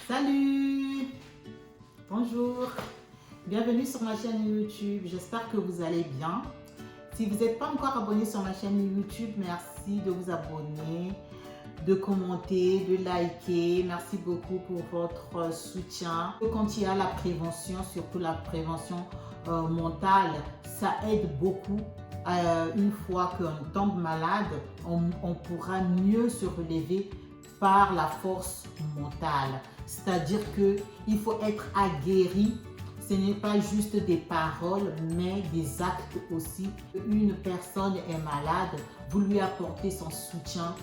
Salut! Bonjour! Bienvenue sur ma chaîne YouTube. J'espère que vous allez bien. Si vous n'êtes pas encore abonné sur ma chaîne YouTube, merci de vous abonner, de commenter, de liker. Merci beaucoup pour votre soutien. Quand il y a la prévention, surtout la prévention mentale, ça aide beaucoup. Une fois qu'on tombe malade, on pourra mieux se relever par la force mentale. C'est-à-dire qu'il faut être aguerri. Ce n'est pas juste des paroles, mais des actes aussi. Une personne est malade, vous lui apportez son soutien,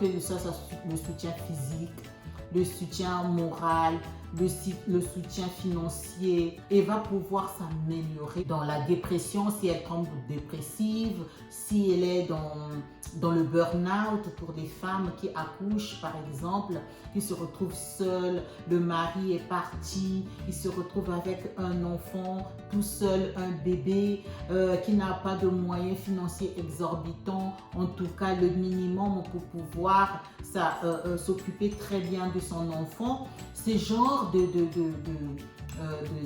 que ce soit le soutien physique, le soutien moral, le soutien financier, et va pouvoir s'améliorer dans la dépression si elle tombe dépressive, si elle est dans le burn-out pour des femmes qui accouchent par exemple, qui se retrouvent seules, le mari est parti, il se retrouve avec un enfant tout seul, un bébé qui n'a pas de moyens financiers exorbitants, en tout cas le minimum pour pouvoir s'occuper très bien de son enfant. Ces genres de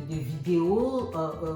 vidéos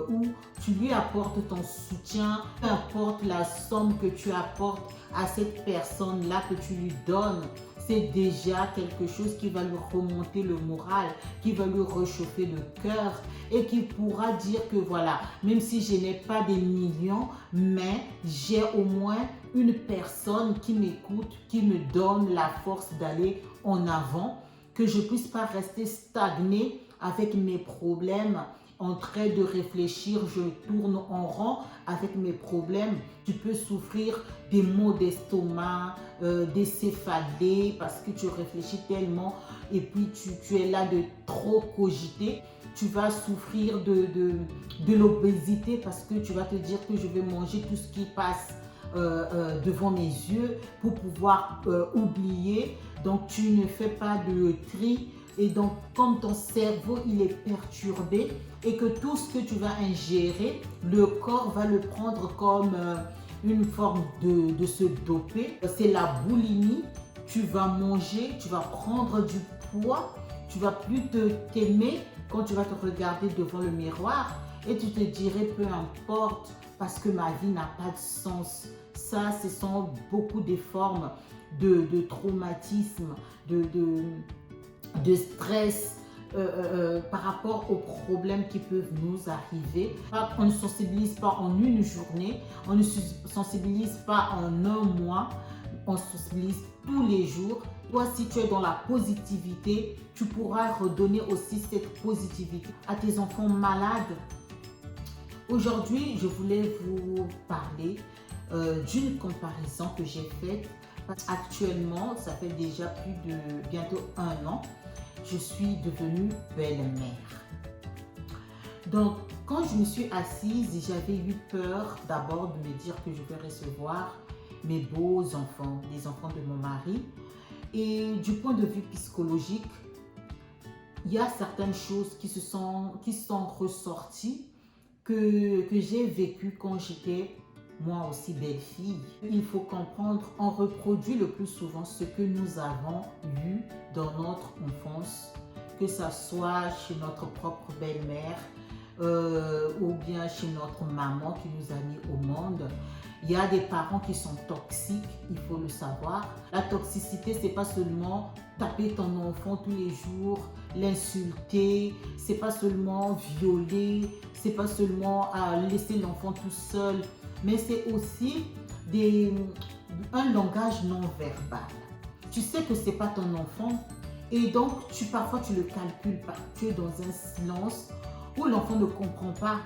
où tu lui apportes ton soutien, peu importe la somme que tu apportes à cette personne-là que tu lui donnes, c'est déjà quelque chose qui va lui remonter le moral, qui va lui réchauffer le cœur et qui pourra dire que voilà, même si je n'ai pas des millions, mais j'ai au moins une personne qui m'écoute, qui me donne la force d'aller en avant, que je ne puisse pas rester stagné avec mes problèmes, en train de réfléchir, je tourne en rond avec mes problèmes. Tu peux souffrir des maux d'estomac, des céphalées parce que tu réfléchis tellement et puis tu es là de trop cogiter. Tu vas souffrir de l'obésité parce que tu vas te dire que je vais manger tout ce qui passe devant mes yeux pour pouvoir oublier. Donc tu ne fais pas de tri. Et donc, comme ton cerveau, il est perturbé et que tout ce que tu vas ingérer, le corps va le prendre comme une forme de se doper. C'est la boulimie. Tu vas manger, tu vas prendre du poids, tu vas plus t'aimer quand tu vas te regarder devant le miroir et tu te dirais peu importe parce que ma vie n'a pas de sens. Ça, ce sont beaucoup des formes de traumatisme, de stress par rapport aux problèmes qui peuvent nous arriver. On ne sensibilise pas en une journée, on ne sensibilise pas en un mois, on sensibilise tous les jours. Toi, si tu es dans la positivité, tu pourras redonner aussi cette positivité à tes enfants malades. Aujourd'hui, je voulais vous parler d'une comparaison que j'ai faite. Actuellement, ça fait déjà plus de bientôt 1 an, je suis devenue belle-mère. Donc, quand je me suis assise, j'avais eu peur d'abord de me dire que je vais recevoir mes beaux enfants, les enfants de mon mari. Et du point de vue psychologique, il y a certaines choses qui sont ressorties que j'ai vécues quand j'étais moi aussi belle-fille. Il faut comprendre, on reproduit le plus souvent ce que nous avons eu dans notre enfance, que ce soit chez notre propre belle-mère ou bien chez notre maman qui nous a mis au monde. Il y a des parents qui sont toxiques, il faut le savoir. La toxicité, c'est pas seulement taper ton enfant tous les jours, l'insulter, c'est pas seulement violer, c'est pas seulement laisser l'enfant tout seul, mais c'est aussi un langage non verbal. Tu sais que c'est pas ton enfant et donc parfois tu le calcules pas. Tu es dans un silence où l'enfant ne comprend pas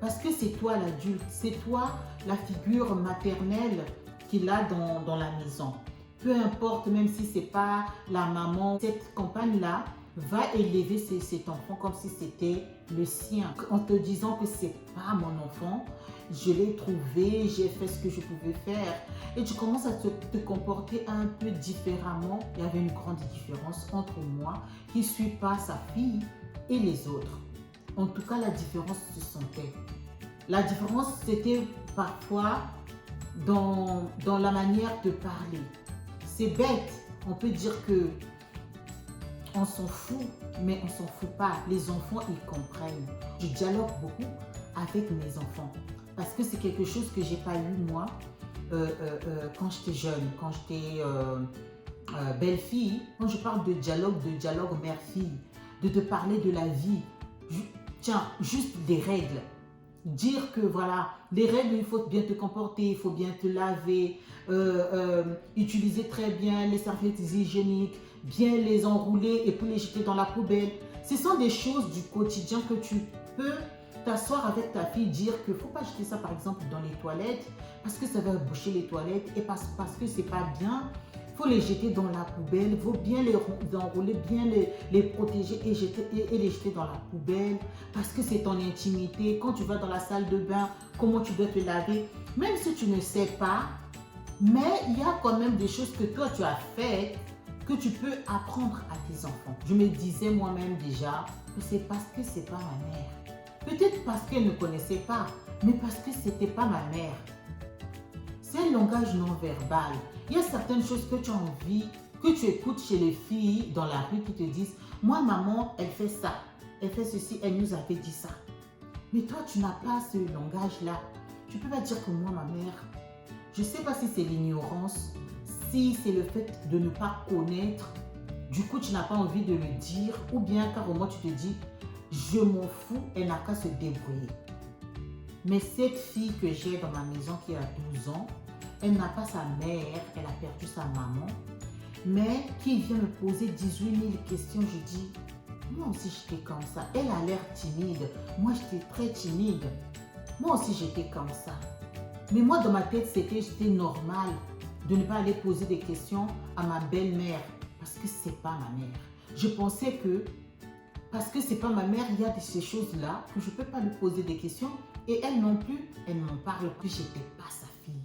parce que c'est toi l'adulte, c'est toi la figure maternelle qu'il a dans la maison. Peu importe, même si c'est pas la maman, cette compagne-là va élever cet enfant comme si c'était le sien, en te disant que c'est pas mon enfant, je l'ai trouvé, j'ai fait ce que je pouvais faire. Et tu commences à te comporter un peu différemment. Il y avait une grande différence entre moi, qui ne suis pas sa fille, et les autres. En tout cas, la différence se sentait. La différence, c'était parfois dans la manière de parler. C'est bête, on peut dire que On s'en fout, mais on s'en fout pas. Les enfants, ils comprennent. Je dialogue beaucoup avec mes enfants parce que c'est quelque chose que j'ai pas eu moi quand j'étais jeune, quand j'étais belle-fille. Quand je parle de dialogue mère-fille, de te parler de la vie. Tiens, juste des règles. Dire que voilà, les règles, il faut bien te comporter, il faut bien te laver, utiliser très bien les serviettes hygiéniques, bien les enrouler et puis les jeter dans la poubelle. Ce sont des choses du quotidien que tu peux t'asseoir avec ta fille, dire que faut pas jeter ça par exemple dans les toilettes parce que ça va boucher les toilettes et parce que c'est pas bien. Faut les jeter dans la poubelle, il faut bien les enrouler, bien les protéger et les jeter dans la poubelle parce que c'est ton intimité. Quand tu vas dans la salle de bain, comment tu dois te laver, même si tu ne sais pas, mais il y a quand même des choses que toi tu as faites que tu peux apprendre à tes enfants. Je me disais moi-même déjà que c'est parce que c'est pas ma mère. Peut-être parce qu'elle ne connaissait pas, mais parce que c'était pas ma mère. C'est un langage non verbal. Il y a certaines choses que tu as envie, que tu écoutes chez les filles dans la rue qui te disent « Moi, maman, elle fait ça, elle fait ceci, elle nous avait dit ça. » Mais toi, tu n'as pas ce langage-là. Tu ne peux pas dire que moi, ma mère, je ne sais pas si c'est l'ignorance, si c'est le fait de ne pas connaître, du coup, tu n'as pas envie de le dire, ou bien carrément, tu te dis « Je m'en fous, elle n'a qu'à se débrouiller. » Mais cette fille que j'ai dans ma maison qui a 12 ans, elle n'a pas sa mère, elle a perdu sa maman, mais qui vient me poser 18 000 questions. Je dis, moi aussi j'étais comme ça. Elle a l'air timide, moi j'étais très timide. Moi aussi j'étais comme ça. Mais moi dans ma tête c'était normal de ne pas aller poser des questions à ma belle-mère parce que c'est pas ma mère. Je pensais que parce que c'est pas ma mère, il y a ces choses-là que je peux pas lui poser des questions et elle non plus, elle ne m'en parle plus, j'étais pas sa fille.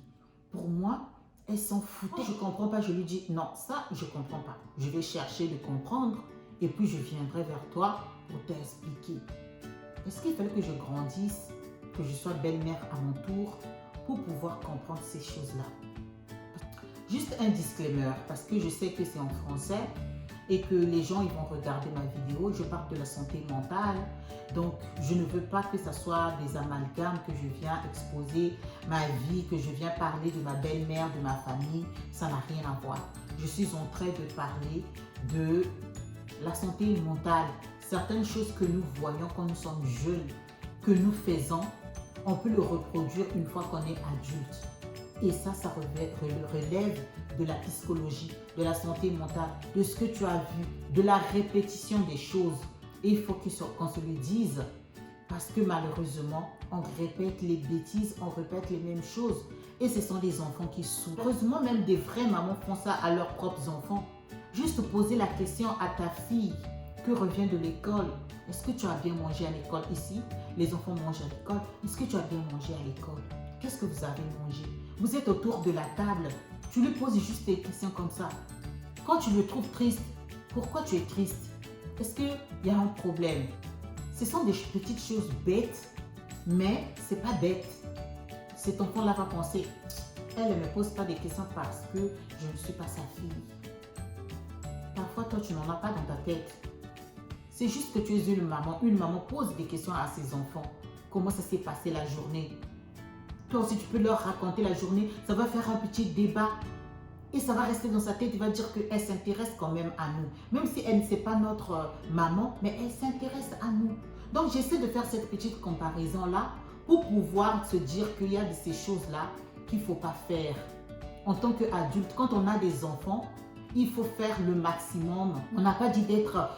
Pour moi, elle s'en foutait. Je ne comprends pas, je lui dis non, ça je ne comprends pas. Je vais chercher de comprendre et puis je viendrai vers toi pour t'expliquer. Est-ce qu'il fallait que je grandisse, que je sois belle-mère à mon tour pour pouvoir comprendre ces choses-là? Juste un disclaimer parce que je sais que c'est en français et que les gens ils vont regarder ma vidéo. Je parle de la santé mentale. Donc, je ne veux pas que ce soit des amalgames, que je viens exposer ma vie, que je viens parler de ma belle-mère, de ma famille. Ça n'a rien à voir. Je suis en train de parler de la santé mentale. Certaines choses que nous voyons quand nous sommes jeunes, que nous faisons, on peut le reproduire une fois qu'on est adulte. Et ça relève de la psychologie, de la santé mentale, de ce que tu as vu, de la répétition des choses. Et il faut qu'on se le dise parce que malheureusement, on répète les bêtises, on répète les mêmes choses. Et ce sont des enfants qui souffrent. Heureusement, même des vraies mamans font ça à leurs propres enfants. Juste poser la question à ta fille que revient de l'école. Est-ce que tu as bien mangé à l'école ici? Les enfants mangent à l'école. Est-ce que tu as bien mangé à l'école? Qu'est-ce que vous avez mangé? Vous êtes autour de la table. Tu lui poses juste des questions comme ça. Quand tu le trouves triste, pourquoi tu es triste? Est-ce qu'il y a un problème? Ce sont des petites choses bêtes, mais ce n'est pas bête. Cet enfant-là va penser, elle ne me pose pas des questions parce que je ne suis pas sa fille. Parfois, toi, tu n'en as pas dans ta tête. C'est juste que tu es une maman. Une maman pose des questions à ses enfants. Comment ça s'est passé la journée? Toi aussi, tu peux leur raconter la journée. Ça va faire un petit débat. Et ça va rester dans sa tête, il va dire qu'elle s'intéresse quand même à nous. Même si elle ne sait pas notre maman, mais elle s'intéresse à nous. Donc j'essaie de faire cette petite comparaison-là pour pouvoir se dire qu'il y a de ces choses-là qu'il ne faut pas faire. En tant qu'adulte, quand on a des enfants, il faut faire le maximum. On n'a pas dit d'être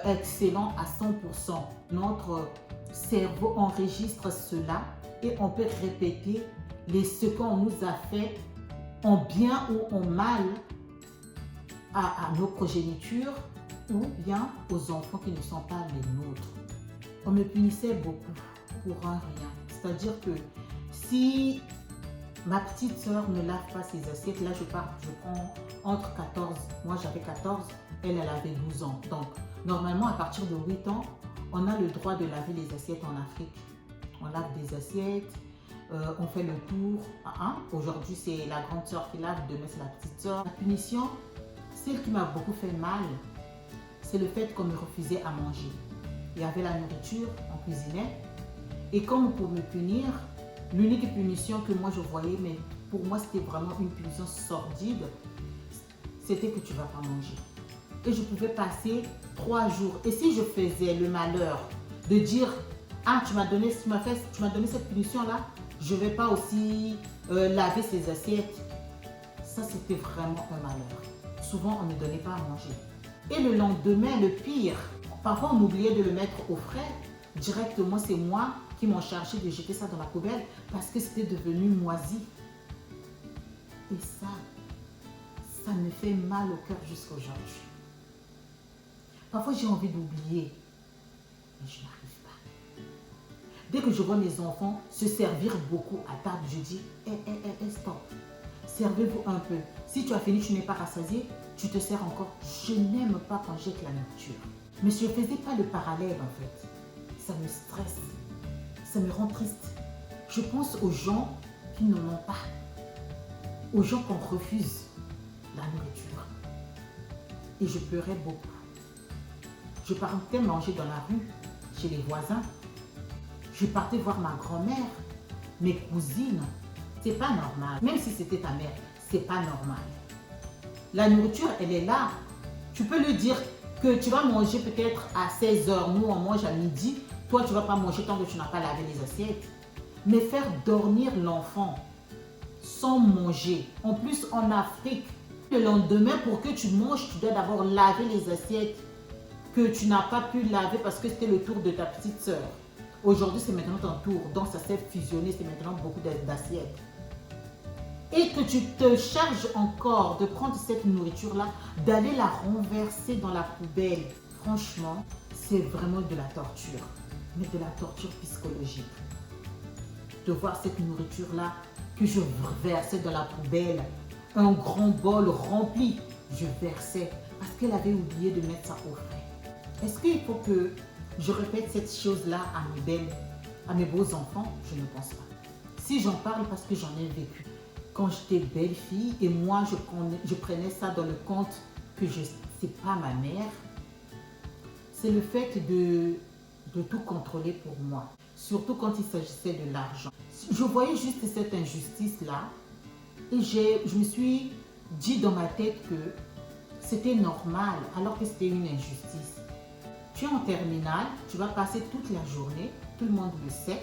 excellent à 100%. Notre cerveau enregistre cela et on peut répéter ce qu'on nous a fait en bien ou en mal à nos progénitures ou bien aux enfants qui ne sont pas les nôtres. On me punissait beaucoup pour un rien. C'est-à-dire que si ma petite soeur ne lave pas ses assiettes, là je prends entre 14, moi j'avais 14, elle avait 12 ans. Donc normalement à partir de 8 ans, on a le droit de laver les assiettes en Afrique. On lave des assiettes. On fait le tour. Aujourd'hui, c'est la grande sœur qui lave, demain, c'est la petite sœur. La punition, celle qui m'a beaucoup fait mal, c'est le fait qu'on me refusait à manger. Il y avait la nourriture, on cuisinait. Et comme pour me punir, l'unique punition que moi je voyais, mais pour moi c'était vraiment une punition sordide, c'était que tu ne vas pas manger. Et je pouvais passer 3 jours. Et si je faisais le malheur de dire, ah, tu m'as donné cette punition-là, je ne vais pas aussi laver ces assiettes. Ça, c'était vraiment un malheur. Souvent, on ne donnait pas à manger. Et le lendemain, le pire, parfois on oubliait de le mettre au frais. Directement, c'est moi qui m'en chargeais de jeter ça dans la poubelle parce que c'était devenu moisi. Et ça me fait mal au cœur jusqu'à aujourd'hui. Parfois, j'ai envie d'oublier, mais je n'arrive pas. Dès que je vois mes enfants se servir beaucoup à table, je dis, stop, servez-vous un peu. Si tu as fini, tu n'es pas rassasié, tu te sers encore. Je n'aime pas quand jette la nourriture. Mais je ne faisais pas le parallèle en fait. Ça me stresse, ça me rend triste. Je pense aux gens qui n'en ont pas, aux gens qu'on refuse la nourriture. Et je pleurais beaucoup. Je partais manger dans la rue, chez les voisins. Je partais voir ma grand-mère, mes cousines. C'est pas normal. Même si c'était ta mère, c'est pas normal. La nourriture, elle est là. Tu peux lui dire que tu vas manger peut-être à 16 h. Nous, on mange à midi. Toi, tu ne vas pas manger tant que tu n'as pas lavé les assiettes. Mais faire dormir l'enfant sans manger. En plus, en Afrique, le lendemain, pour que tu manges, tu dois d'abord laver les assiettes que tu n'as pas pu laver parce que c'était le tour de ta petite sœur. Aujourd'hui, c'est maintenant ton tour. Donc, ça s'est fusionné. C'est maintenant beaucoup d'assiettes. Et que tu te charges encore de prendre cette nourriture-là, d'aller la renverser dans la poubelle. Franchement, c'est vraiment de la torture. Mais de la torture psychologique. De voir cette nourriture-là que je versais dans la poubelle. Un grand bol rempli, je versais parce qu'elle avait oublié de mettre ça au frais. Est-ce qu'il faut que je répète cette chose-là à mes beaux enfants? Je ne pense pas. Si j'en parle parce que j'en ai vécu. Quand j'étais belle fille et moi je prenais ça dans le compte que c'est pas ma mère, c'est le fait de tout contrôler pour moi. Surtout quand il s'agissait de l'argent. Je voyais juste cette injustice-là et je me suis dit dans ma tête que c'était normal alors que c'était une injustice. Tu es en terminale, tu vas passer toute la journée, tout le monde le sait,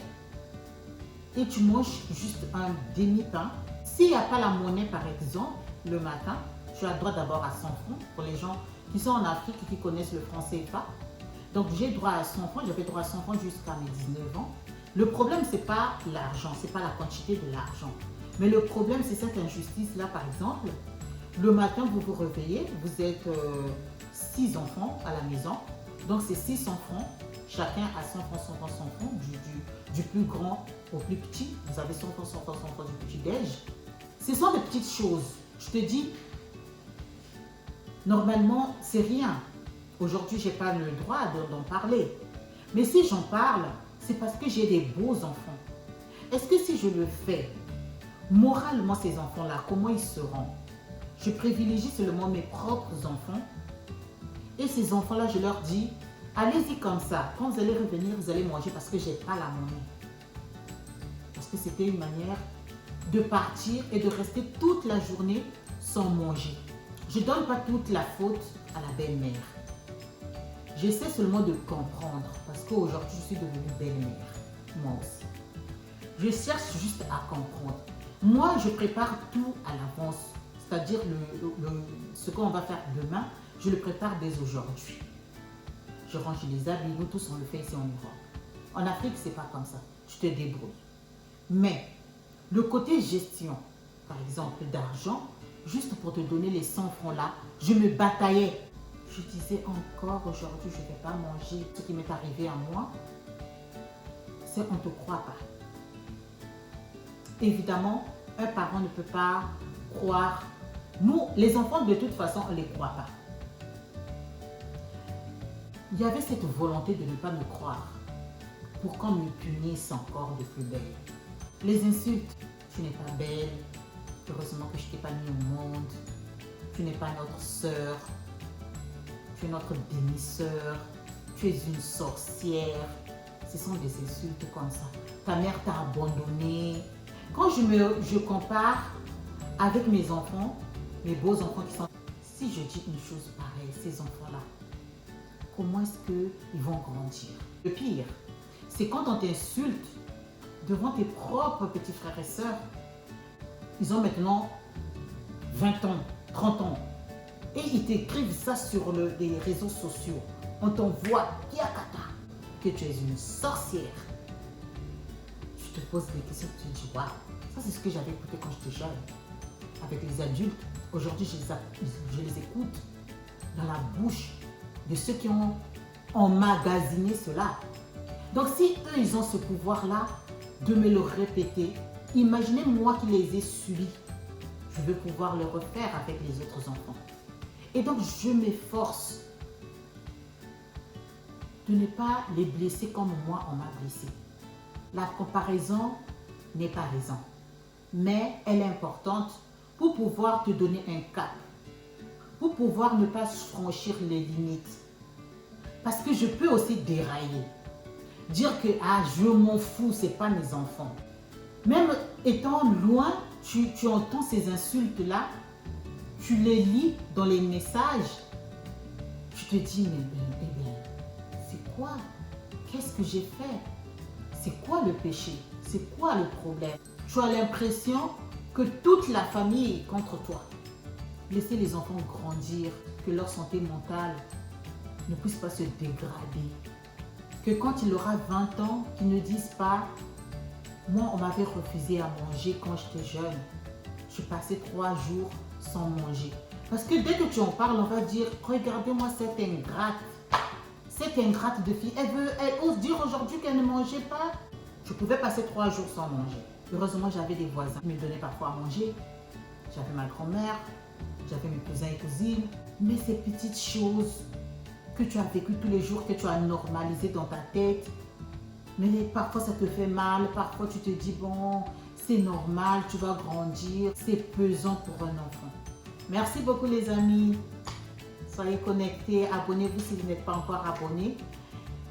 et tu manges juste un demi-pain. S'il n'y a pas la monnaie par exemple, le matin, tu as droit d'abord à 100 francs pour les gens qui sont en Afrique et qui connaissent le franc CFA. Donc j'ai droit à 100 francs, j'avais droit à 100 francs jusqu'à mes 19 ans. Le problème, ce n'est pas l'argent, ce n'est pas la quantité de l'argent. Mais le problème, c'est cette injustice-là, par exemple. Le matin, vous vous réveillez, vous êtes 6 enfants à la maison. Donc c'est 600 francs, chacun a 100 francs, 100 francs, 100 francs, du plus grand au plus petit. Vous avez 100 francs, 100 francs, 100 francs du petit-déj. Ce sont des petites choses. Je te dis, normalement, c'est rien. Aujourd'hui, je n'ai pas le droit d'en parler. Mais si j'en parle, c'est parce que j'ai des beaux enfants. Est-ce que si je le fais, moralement, ces enfants-là, comment ils seront? Je privilégie seulement mes propres enfants. Et ces enfants-là, je leur dis, allez-y comme ça. Quand vous allez revenir, vous allez manger parce que je n'ai pas la monnaie. Parce que c'était une manière de partir et de rester toute la journée sans manger. Je ne donne pas toute la faute à la belle-mère. J'essaie seulement de comprendre parce qu'aujourd'hui, je suis devenue belle-mère. Moi aussi. Je cherche juste à comprendre. Moi, je prépare tout à l'avance. C'est-à-dire ce qu'on va faire demain, je le prépare dès aujourd'hui. Je range les habits, nous tous on le fait ici en Europe. En Afrique, c'est pas comme ça. Tu te débrouilles. Mais le côté gestion, par exemple d'argent, juste pour te donner les 100 francs là, je me bataillais. Je disais encore aujourd'hui, je ne vais pas manger. Ce qui m'est arrivé à moi, c'est qu'on ne te croit pas. Évidemment, un parent ne peut pas croire. Nous, les enfants, de toute façon, on ne les croit pas. Il y avait cette volonté de ne pas me croire pour qu'on me punisse encore de plus belle. Les insultes, tu n'es pas belle, heureusement que je ne t'ai pas mis au monde, tu n'es pas notre sœur, tu es notre demi-sœur, tu es une sorcière. Ce sont des insultes comme ça. Ta mère t'a abandonné. Quand je compare avec mes enfants, mes beaux enfants qui sont... Si je dis une chose pareille, ces enfants-là, comment est-ce qu'ils vont grandir? Le pire, c'est quand on t'insulte devant tes propres petits frères et sœurs. Ils ont maintenant 20 ans, 30 ans. Et ils t'écrivent ça sur les réseaux sociaux. On t'envoie Kiakata, que tu es une sorcière. Tu te poses des questions, tu te dis, waouh, ça c'est ce que j'avais écouté quand j'étais jeune. Avec les adultes, aujourd'hui je les écoute dans la bouche de ceux qui ont emmagasiné cela. Donc si eux, ils ont ce pouvoir-là de me le répéter, imaginez moi qui les ai subis. Je veux pouvoir le refaire avec les autres enfants. Et donc je m'efforce de ne pas les blesser comme moi on m'a blessé. La comparaison n'est pas raison, mais elle est importante pour pouvoir te donner un cap, pour pouvoir ne pas franchir les limites. Parce que je peux aussi dérailler, dire que ah, je m'en fous, c'est pas mes enfants. Même étant loin, tu entends ces insultes-là, tu les lis dans les messages, tu te dis, mais c'est quoi? Qu'est-ce que j'ai fait? C'est quoi le péché? C'est quoi le problème? Tu as l'impression que toute la famille est contre toi. Laissez les enfants grandir, que leur santé mentale ne puisse pas se dégrader. Que quand il aura 20 ans, qu'ils ne disent pas « Moi, on m'avait refusé à manger quand j'étais jeune. Je passais 3 jours sans manger. » Parce que dès que tu en parles, on va dire « Regardez-moi cette ingrate. Cette ingrate de fille, elle ose dire aujourd'hui qu'elle ne mangeait pas. » Je pouvais passer 3 jours sans manger. Heureusement, j'avais des voisins qui me donnaient parfois à manger. J'avais ma grand-mère, j'avais mes cousins et cousines. Mais ces petites choses que tu as vécues tous les jours, que tu as normalisées dans ta tête, mais parfois ça te fait mal, parfois tu te dis bon, c'est normal, tu vas grandir. C'est pesant pour un enfant. Merci beaucoup les amis. Soyez connectés, abonnez-vous si vous n'êtes pas encore abonné,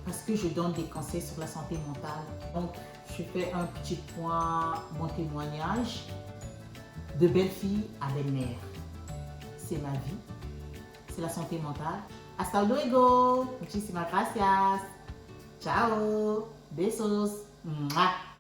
parce que je donne des conseils sur la santé mentale. Donc, je fais un petit point, mon témoignage de belle-fille à belle-mère. C'est ma vie, c'est la santé mentale. Hasta luego, muchísimas gracias. Ciao, besos. Mwah.